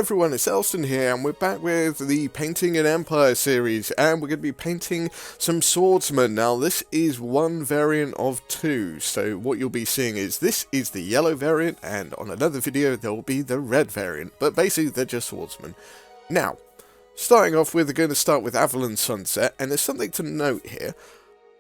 everyone, it's Elston here, and we're back with the Painting an Empire series, and we're going to be painting some Swordsman. Now, this is one variant of two, so what you'll be seeing is this is the yellow variant, and on another video there will be the red variant, but basically they're just Swordsman. Now, starting off, we're going to start with Avalon Sunset, and there's something to note here.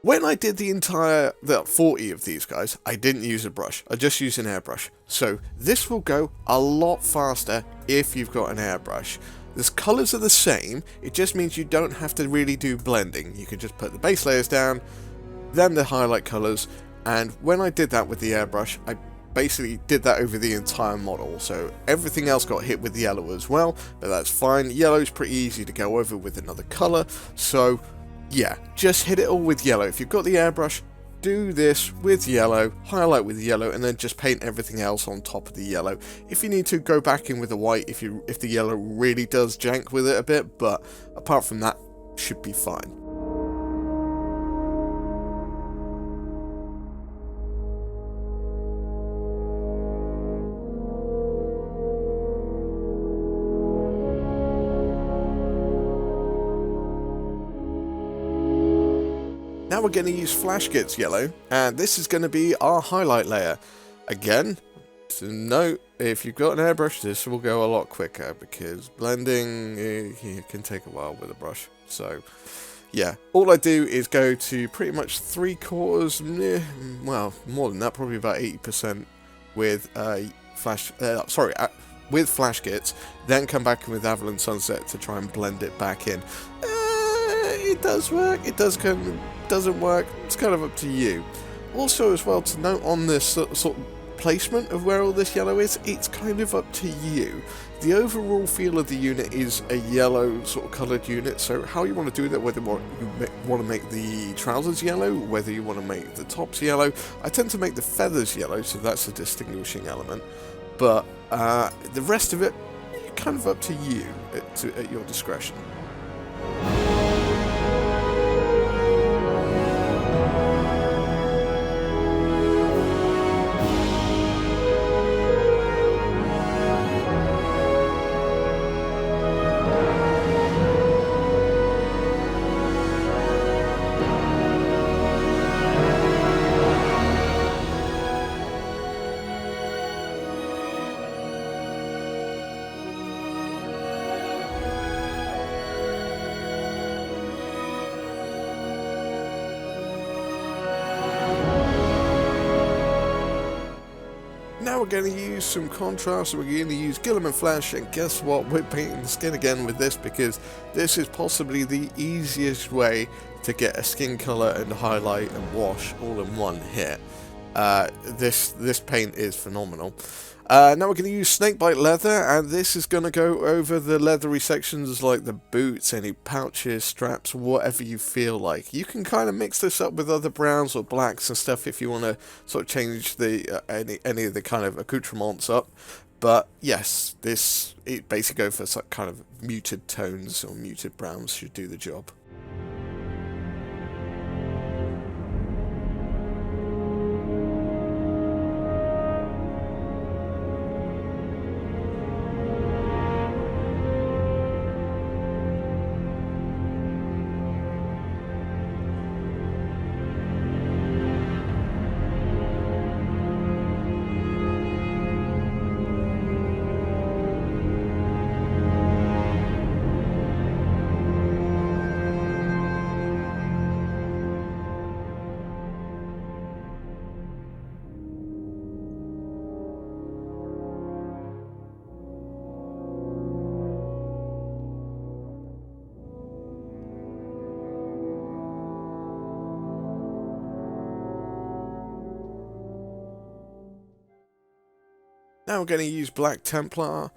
When I did the 40 of these guys, I didn't use a brush, I just used an airbrush. So this will go a lot faster if you've got an airbrush. The colours are the same, it just means you don't have to really do blending. You can just put the base layers down, then the highlight colours, and when I did that with the airbrush, I basically did that over the entire model, so everything else got hit with yellow as well, but that's fine. Yellow's pretty easy to go over with another colour, so yeah, just hit it all with yellow. If you've got the airbrush, do this with yellow, highlight with yellow, and then just paint everything else on top of the yellow. If you need to, go back in with the white if the yellow really does jank with it a bit, but apart from that, should be fine. Now we're going to use Flashgit's yellow, and this is going to be our highlight layer. Again, to note, if you've got an airbrush, this will go a lot quicker, because blending it can take a while with a brush. So, yeah, all I do is go to pretty much 3/4, well, more than that, probably about 80% with with Flashgit's, then come back with Avalon Sunset to try and blend it back in. It does work, it doesn't work, it's kind of up to you. Also as well, to note on this sort of placement of where all this yellow is, it's kind of up to you. The overall feel of the unit is a yellow sort of coloured unit, so how you want to do that, whether you want to make the trousers yellow, whether you want to make the tops yellow. I tend to make the feathers yellow, so that's a distinguishing element, but the rest of it, kind of up to you, at your discretion. Now we're going to use some contrast, we're going to use Guilliman Flash, and guess what, we're painting the skin again with this, because this is possibly the easiest way to get a skin colour and highlight and wash all in one hit. This paint is phenomenal. Now we're going to use Snakebite Leather, and this is going to go over the leathery sections like the boots, any pouches, straps, whatever you feel like. You can kind of mix this up with other browns or blacks and stuff if you want to sort of change the any of the kind of accoutrements up. But yes, it basically goes for some kind of muted tones or muted browns should do the job. Now we're going to use Black Templar,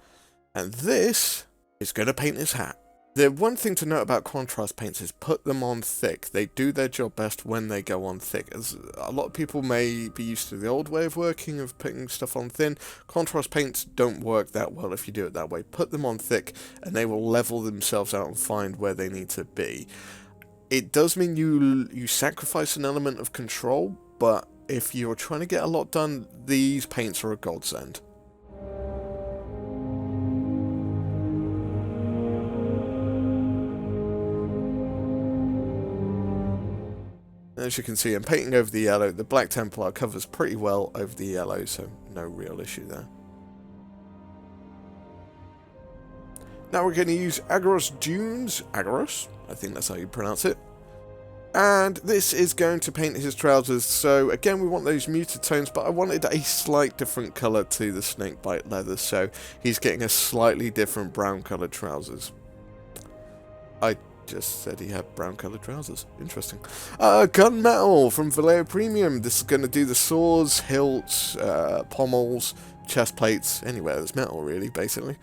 and this is going to paint his hat. The one thing to note about contrast paints is put them on thick. They do their job best when they go on thick. As a lot of people may be used to the old way of working, of putting stuff on thin. Contrast paints don't work that well if you do it that way. Put them on thick, and they will level themselves out and find where they need to be. It does mean you sacrifice an element of control, but if you're trying to get a lot done, these paints are a godsend. As you can see, I'm painting over the yellow. The black Templar covers pretty well over the yellow, so no real issue there. Now we're going to use Agros Dunes. Agros? I think that's how you pronounce it. And this is going to paint his trousers. So again, we want those muted tones, but I wanted a slight different colour to the snakebite leather. So he's getting a slightly different brown coloured trousers. I just said he had brown coloured trousers. Interesting. Gunmetal from Vallejo Premium. This is going to do the swords, hilts, pommels, chest plates, anywhere there's metal really, basically.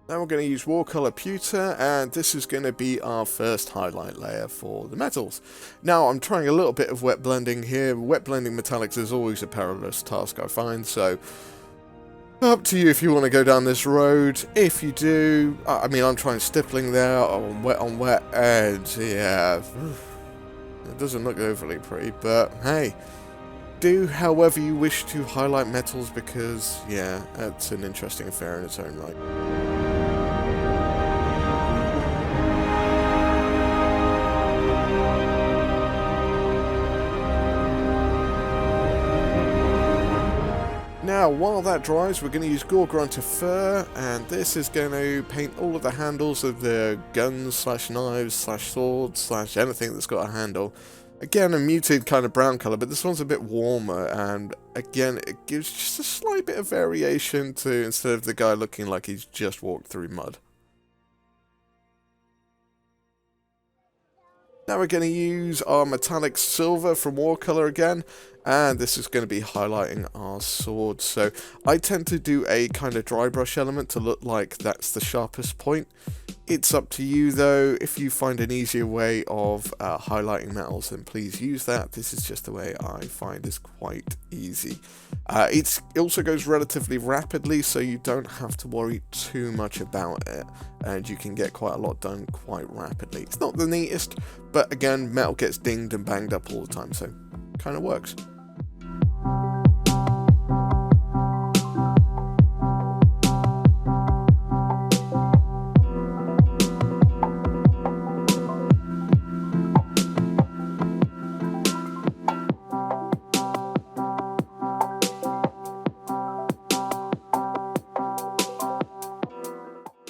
Now we're going to use Warcolor Pewter, and this is going to be our first highlight layer for the metals. Now I'm trying a little bit of wet blending here. Wet blending metallics is always a perilous task, I find, so up to you if you want to go down this road. If you do, I mean, I'm trying stippling there on wet, and yeah, it doesn't look overly pretty, but hey, do however you wish to highlight metals, because yeah, it's an interesting affair in its own right. Now, while that dries, we're going to use Gore-Grunter Fur, and this is going to paint all of the handles of the guns, slash knives, slash swords, slash anything that's got a handle. Again, a muted kind of brown colour, but this one's a bit warmer, and again, it gives just a slight bit of variation to, instead of the guy looking like he's just walked through mud. Now we're going to use our metallic silver from Warcolor again, and this is going to be highlighting our swords. So I tend to do a kind of dry brush element to look like that's the sharpest point. It's up to you though. If you find an easier way of highlighting metals, then please use that. This is just the way I find is quite easy. It also goes relatively rapidly, so you don't have to worry too much about it, and you can get quite a lot done quite rapidly. It's not the neatest, but again, metal gets dinged and banged up all the time, so kind of works.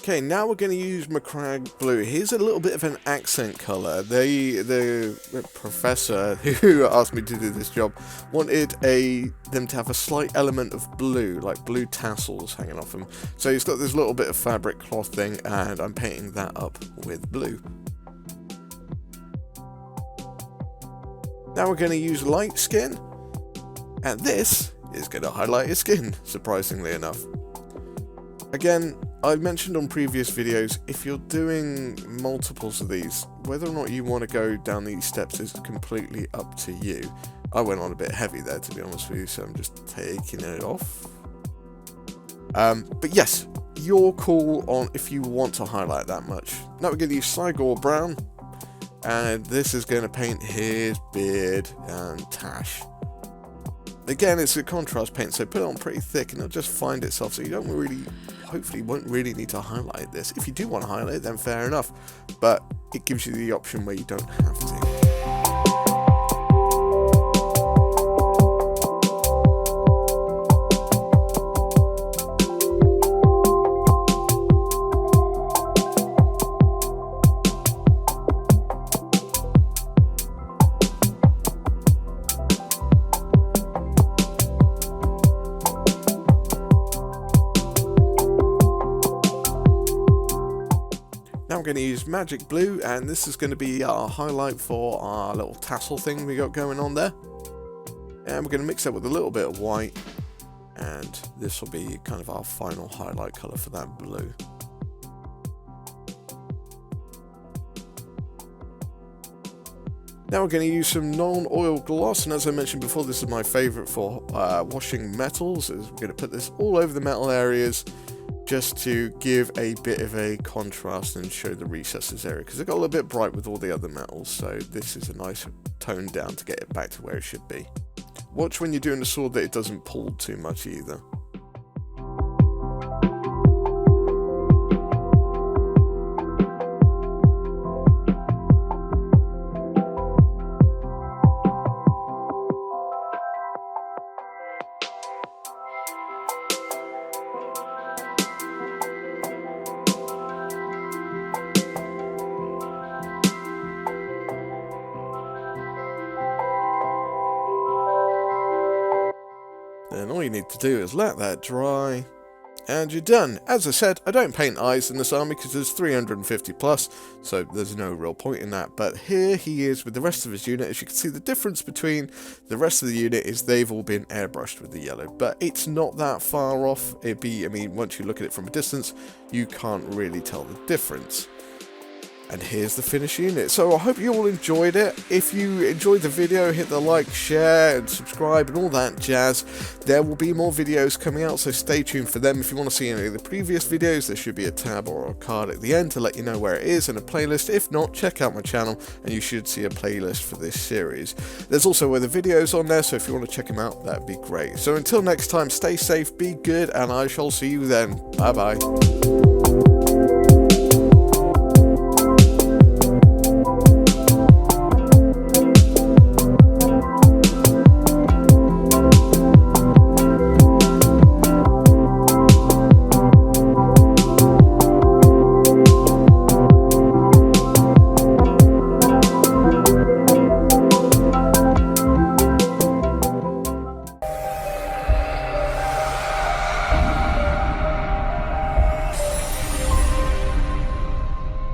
Okay, now we're going to use Macragge Blue. Here's a little bit of an accent colour. The professor who asked me to do this job wanted them to have a slight element of blue, like blue tassels hanging off them. So he's got this little bit of fabric cloth thing, and I'm painting that up with blue. Now we're going to use light skin, and this is going to highlight his skin, surprisingly enough. Again, I mentioned on previous videos, if you're doing multiples of these, whether or not you want to go down these steps is completely up to you. I went on a bit heavy there, to be honest with you, so I'm just taking it off. But yes, your call on if you want to highlight that much. Now we're going to use Cygor Brown, and this is going to paint his beard and tash. Again, it's a contrast paint, so put it on pretty thick and it'll just find itself, so you don't really, hopefully won't really need to highlight this. If you do want to highlight it, then fair enough, but it gives you the option where you don't have to. Now I'm going to use Magic Blue, and this is going to be our highlight for our little tassel thing we got going on there. And we're going to mix that with a little bit of white, and this will be kind of our final highlight colour for that blue. Now we're going to use some non-oil gloss, and as I mentioned before, this is my favourite for washing metals. We're going to put this all over the metal areas just to give a bit of a contrast and show the recesses area, because it got a little bit bright with all the other metals, so this is a nice tone down to get it back to where it should be. Watch when you're doing the sword that it doesn't pull too much either. Then all you need to do is let that dry, and you're done. As I said, I don't paint eyes in this army because there's 350 plus, so there's no real point in that. But here he is with the rest of his unit. As you can see, the difference between the rest of the unit is they've all been airbrushed with the yellow, but it's not that far off. I mean, once you look at it from a distance, you can't really tell the difference. And here's the finished unit. So I hope you all enjoyed it. If you enjoyed the video, hit the like, share, and subscribe, and all that jazz. There will be more videos coming out, so stay tuned for them. If you want to see any of the previous videos, there should be a tab or a card at the end to let you know where it is, and a playlist. If not, check out my channel, and you should see a playlist for this series. There's also other videos on there, so if you want to check them out, that'd be great. So until next time, stay safe, be good, and I shall see you then. Bye bye.